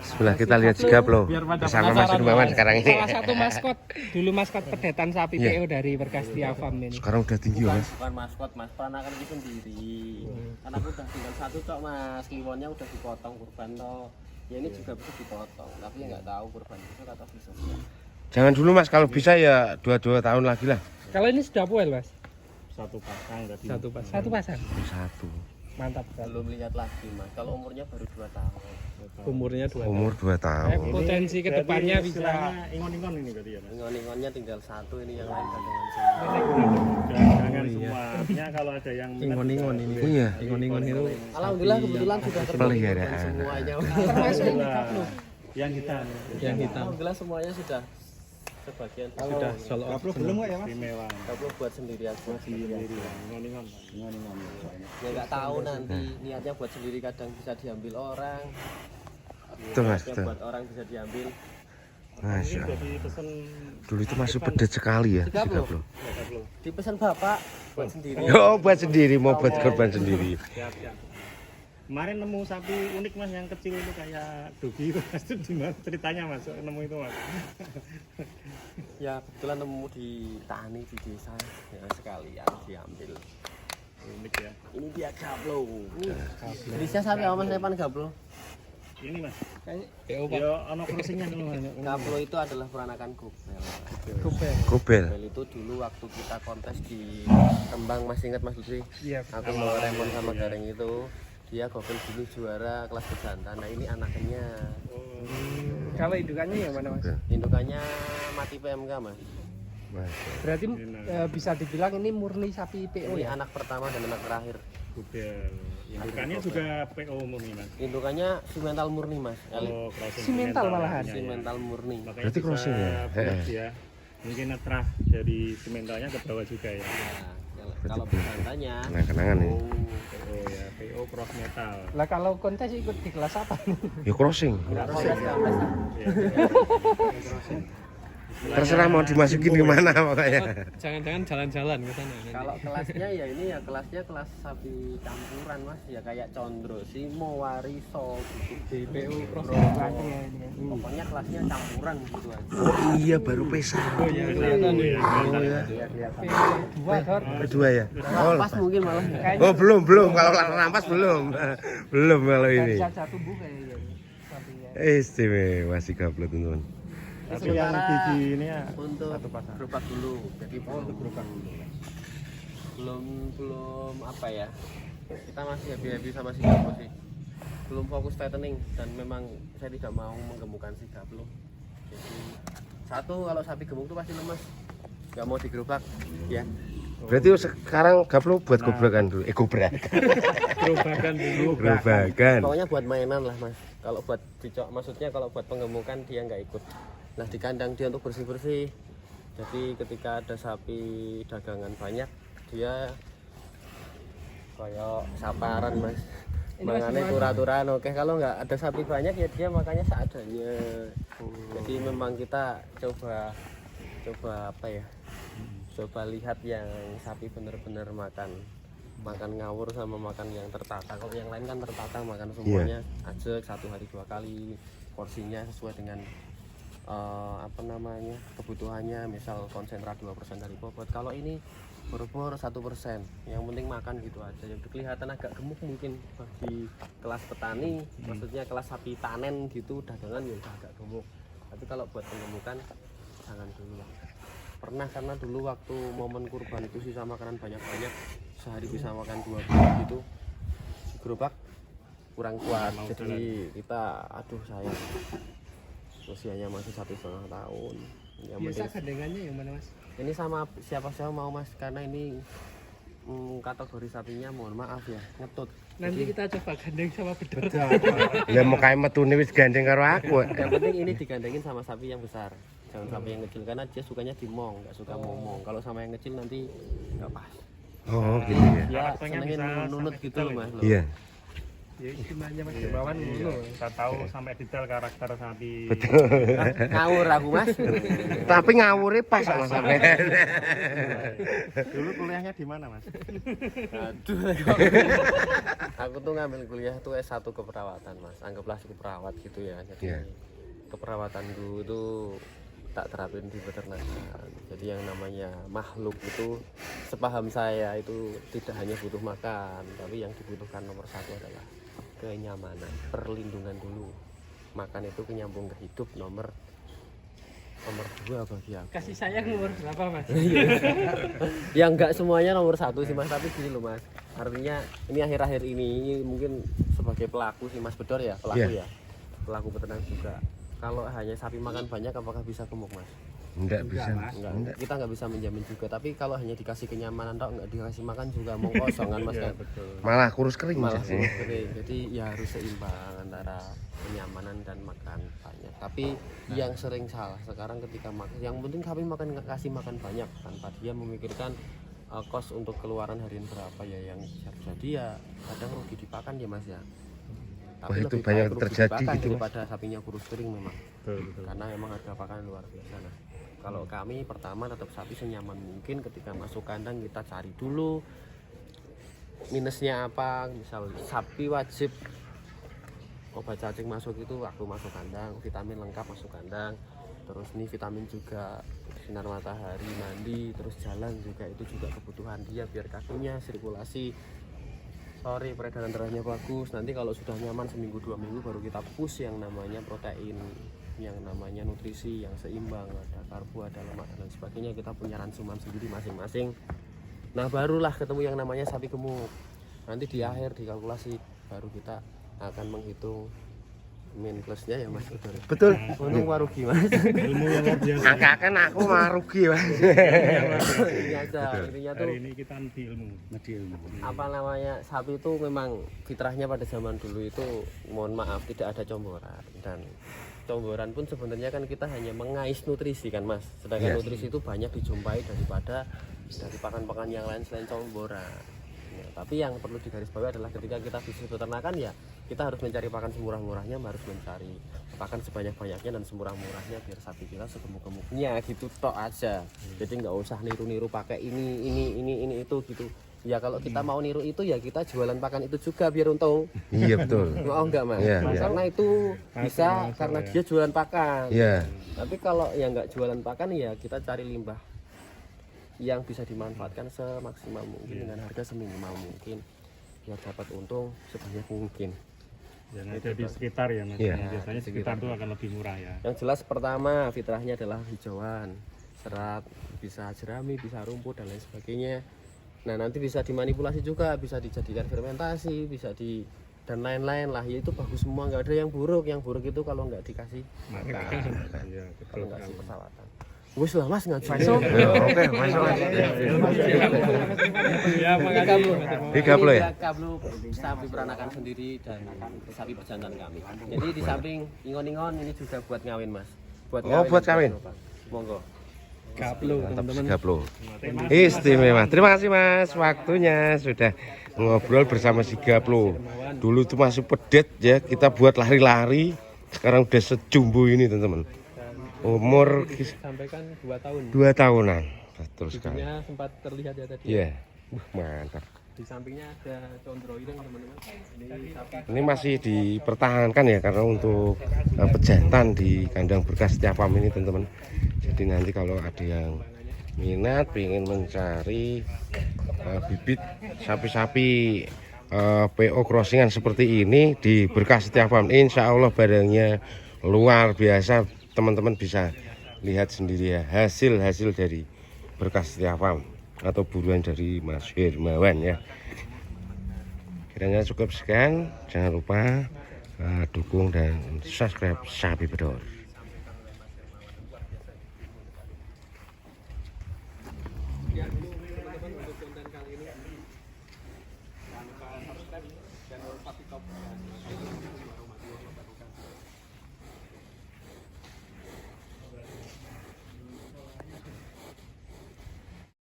Sebelah kita lihat juga bro bersama Mas Rumawan sekarang ini. Salah satu maskot, dulu maskot pedetan sapi PO dari Berkastia Farm ini. Sekarang udah tinggi ya Mas. Bukan maskot mas, peranakan itu sendiri. Karena aku udah tinggal satu cok mas, kliwonnya udah dipotong kurban toh. Ya ini juga bisa dipotong, tapi nggak tahu kurban itu atau bisa. Jangan dulu Mas, kalau bisa ya 2 tahun lagi lah. Kalau ini sudah puel mas? Satu pasang tadi. Satu pasang. Satu. Mantap kan? Belum lihat lagi mas, kalau umurnya baru 2 tahun. Umurnya 2 tahun. Umur 2 tahun. Potensi kedepannya bisa. Ingon-ingon ini berarti ya mas. Ingon-ingonnya tinggal satu, ini yang lain dagangan semua. Jangan semua. Artinya kalau ada yang Ingon-ingon ini. Iya. Ingon-ingon itu. Alhamdulillah kebetulan sudah Peliharaan. semuanya. Termasuk ini yang hitam. yang hitam. Alhamdulillah semuanya sudah sebagian Sudah sold out. belum nggak ya mas? Istimewa. Kalau buat sendiri aja. Sendiri. Ingon-ingon. Ya nggak tahu nanti niatnya buat sendiri kadang bisa diambil orang. Betul Mas, Niatnya betul. buat orang bisa diambil. Masya Allah. Jadi pesen Dulu itu masih pedet sekali ya. 30. Dipesan bapak buat sendiri. Oh buat sendiri, mau buat korban sendiri. siap. Kemarin nemu sapi unik mas yang kecil itu kayak dogi itu mas, itu gimana ceritanya mas nemu itu mas? Ya kebetulan nemu di tani di desa ya sekalian diambil. Unik ya. Ini dia gablo. Ini jenisnya sapi apa mas Repan gablo? Ini mas. Kayaknya PO Pak. Ya ono crossingnya dulu mas. Gablo itu adalah peranakan gobel. Kupel. Kubel. Gobel itu dulu waktu kita kontes di Kembang, masih ingat mas Lutfi? Iya. Aku mau Remon sama Gareng itu dia gobel dulu juara kelas bejantan. Nah ini anaknya. Kalau indukannya yang mana mas? Indukannya mati PMK mas. Berarti bisa dibilang ini murni sapi PO Ini ya? anak pertama dan anak terakhir. Gubel. Indukannya juga PO murni mas. Indukannya simental murni mas. Oh, crossing Simental malahan. ya. Simental murni. Makanya Berarti bisa crossing ya? buat ya. Mungkin netrah dari simentalnya ke bawah juga ya. Nah, kalau bejantannya Kenang-kenangan ini. PO ya, PO cross metal. Lah kalau kontes ikut di kelas apa? Ya crossing. nggak proses nggak proses. Terserah mau dimasukin kemana makanya. Jangan-jangan jalan-jalan ke sana. Kalau kelasnya ya ini ya kelasnya kelas sapi campuran mas, ya kayak Condro, Simo, Wariso gitu. di PO cross Pokoknya kelasnya campuran gitu aja. Oh iya baru pesa. Oh iya kelihatan nih. Oh ya. Dua Dor. Kedua ya. Oh, Pas mungkin malah. oh belum kalau rampas belum. Belum kalau ini. Bisa tumbuh kayaknya. Sapinya. Istimewa sih gablo teman-teman. Tapi yang gigi ini ya Untuk satu pasang. gerobak dulu, jadi untuk gerobak dulu. Belum apa ya? Kita masih happy sama si Gablo sih. Belum fokus fattening dan memang saya tidak mau menggemukkan si Gablo. Jadi satu kalau sapi gemuk tuh pasti lemes, nggak mau digerobak, ya. Berarti sekarang gablo buat gobrakan dulu. Gobrak. Gerobakan dulu. Gerobakan. Pokoknya buat mainan lah mas. Kalau buat dicok, maksudnya kalau buat penggemukan dia nggak ikut. Nah di kandang dia untuk bersih-bersih. Jadi ketika ada sapi dagangan banyak, dia kayak saparan mas. Makanya turah-turahan. Oke kalau nggak ada sapi banyak ya dia makanya seadanya. Jadi memang kita coba apa ya? Coba lihat yang sapi benar-benar makan ngawur sama makan yang tertata. Kalau yang lain kan tertata makan semuanya ajek 1 hari 2 kali, porsinya sesuai dengan kebutuhannya, misal konsentrat 2% dari bobot. Kalau ini berbor 1%, yang penting makan gitu aja. Yang kelihatan agak gemuk mungkin bagi kelas petani, maksudnya kelas sapi panen gitu dagangan ya udah agak gemuk. Tapi kalau buat penggemukan jangan dulu lah. Pernah karena dulu waktu momen kurban itu sisa makanan banyak-banyak, sehari bisa makan 2 kilo gitu, gerobak kurang kuat. Jadi kita sayang usianya masih 1,5 tahun. Yang Biasa penting gandengannya yang mana mas? ini sama siapa mau mas, karena ini kategori sapinya mohon maaf ya ngetut. Nanti kita coba gandeng sama bedor. Ya mau kayak metune wis gandeng karo aku. Yang penting ini digandengin sama sapi yang besar, jangan sapi yang kecil karena dia sukanya dimong, nggak suka momong. Kalau sama yang kecil nanti nggak pas. Oh gitu ya. Dia Karakternya senengin bisa nunut sampai gitu kecil loh mas. Iya. Ya gimana Mas Dermawan ngono. Kita tahu sampai detail karakter sapi. Ngawur aku Mas. Tapi ngawure pas Mas sampean. Dulu kuliahnya di mana Mas? Aduh. Aku tuh ngambil kuliah tuh S1 keperawatan Mas. Anggaplah cukup perawat gitu ya. Jadi Iya. keperawatanku itu tak terapin di peternakan. Jadi yang namanya makhluk itu sepaham saya itu tidak hanya butuh makan, tapi yang dibutuhkan nomor satu adalah kenyamanan, perlindungan dulu. Makan itu kenyambung ke hidup nomor dua bagi aku. Kasih sayang nomor berapa Mas? Ya enggak semuanya nomor satu sih Mas, tapi gini loh Mas. Artinya ini akhir-akhir ini mungkin sebagai pelaku sih Mas Bedor ya, pelaku Iya. ya. Pelaku peternak juga. Kalau hanya sapi makan banyak apakah bisa gemuk Mas? Enggak bisa. Enggak. Kita nggak bisa menjamin juga. Tapi kalau hanya dikasih kenyamanan tok nggak dikasih makan juga mau kosong kan Mas kan? Betul. Malah kurus kering Malah jadi. kering. Jadi ya harus seimbang antara kenyamanan dan makan banyak. Tapi yang sering salah sekarang ketika makan, yang penting sapi makan kasih makan banyak tanpa dia memikirkan kos untuk keluaran harian berapa ya yang jadi ya kadang rugi dipakan ya Mas ya. Wah, Tapi itu lebih banyak baik rugi terjadi dipakan gitu, Mas. daripada sapinya kurus kering memang. Betul. Karena memang harga pakan luar biasa. Nah, kalau kami pertama tetap sapi senyaman mungkin. Ketika masuk kandang kita cari dulu minusnya apa. Misal sapi wajib obat cacing masuk itu waktu masuk kandang, vitamin lengkap masuk kandang, terus nih vitamin juga sinar matahari, mandi, terus jalan juga itu juga kebutuhan dia biar kakinya sirkulasi peredaran darahnya bagus. Nanti kalau sudah nyaman seminggu 2 minggu baru kita push yang namanya protein, yang namanya nutrisi yang seimbang, ada karbo, ada lemak dan lain sebagainya. Kita punya rangsuman sendiri masing-masing. Nah barulah ketemu yang namanya sapi gemuk. Nanti di akhir dikalkulasi baru kita akan menghitung min plusnya ya Mas. Betul. Untung warugi Mas. Ilmu yang luar biasa. Angka-angka aku mah rugi Mas. Intinya aja, intinya tuh Hari ini kita di ilmu. apa namanya sapi itu memang fitrahnya pada zaman dulu itu mohon maaf tidak ada comboran, dan comboran pun sebenarnya kan kita hanya mengais nutrisi kan Mas, sedangkan Yes. nutrisi itu banyak dijumpai daripada dari pakan-pakan yang lain selain comboran ya, tapi yang perlu digarisbawahi adalah ketika kita bisnis peternakan ya kita harus mencari pakan semurah-murahnya, harus mencari pakan sebanyak-banyaknya dan semurah-murahnya biar sapi kita segemuk-gemuknya gitu tok aja. Jadi nggak usah niru-niru pakai ini itu gitu. Ya kalau kita mau niru itu ya kita jualan pakan itu juga biar untung. Iya betul. Oh enggak Mas. Iya, Mas, iya. karena itu bisa karena dia jualan pakan. Iya. Tapi kalau yang nggak jualan pakan ya kita cari limbah yang bisa dimanfaatkan semaksimal mungkin dengan harga seminimal mungkin biar dapat untung sebanyak mungkin. Yang ada di sekitar ya Mas. Iya. Biasanya sekitar itu akan lebih murah ya. Yang jelas pertama fitrahnya adalah hijauan, serat, bisa jerami, bisa rumput dan lain sebagainya. Nah nanti bisa dimanipulasi juga, bisa dijadikan fermentasi, bisa di dan lain-lain lah. Ya itu bagus semua, nggak ada yang buruk. Yang buruk itu kalau nggak dikasih makan, Iya, kalau betul. nggak kasih perawatan. Wis lah Mas ngaji. Oke, masuk Mas. Ya makasih Mas Dermawan. 30 ya? Ini kablu sapi peranakan sendiri dan sapi pejantan kami. Jadi di samping ingon-ingon ini juga buat ngawin Mas. Oh, buat kawin? Monggo. Gaplo Mantap teman-teman. Sigaplo. Istimewa. Terima kasih Mas waktunya sudah ngobrol bersama Sigaplo. Dulu tuh masih pedet ya, kita buat lari-lari. Sekarang udah sejumbo ini teman-teman. Umur Sampaikan 2 tahun. 2 tahunan. Betul sekali. Giginya sempat terlihat ya tadi. Iya. Mantap. Di sampingnya ada condroiring teman-teman. Ini sapi Ini masih dipertahankan ya karena untuk pejantan di kandang berkas setiap farm ini teman-teman. Jadi nanti kalau ada yang minat ingin mencari bibit sapi-sapi PO crossingan seperti ini di berkas setiap farm, insya Allah barangnya luar biasa. Teman-teman bisa lihat sendiri ya hasil dari berkas setiap farm atau buruan dari Mas Hermawan ya. Kiranya cukup sekian, jangan lupa dukung dan subscribe Sapi Bedor. sekian dulu teman-teman untuk konten kali ini. Jangan lupa subscribe channel Sapi Top.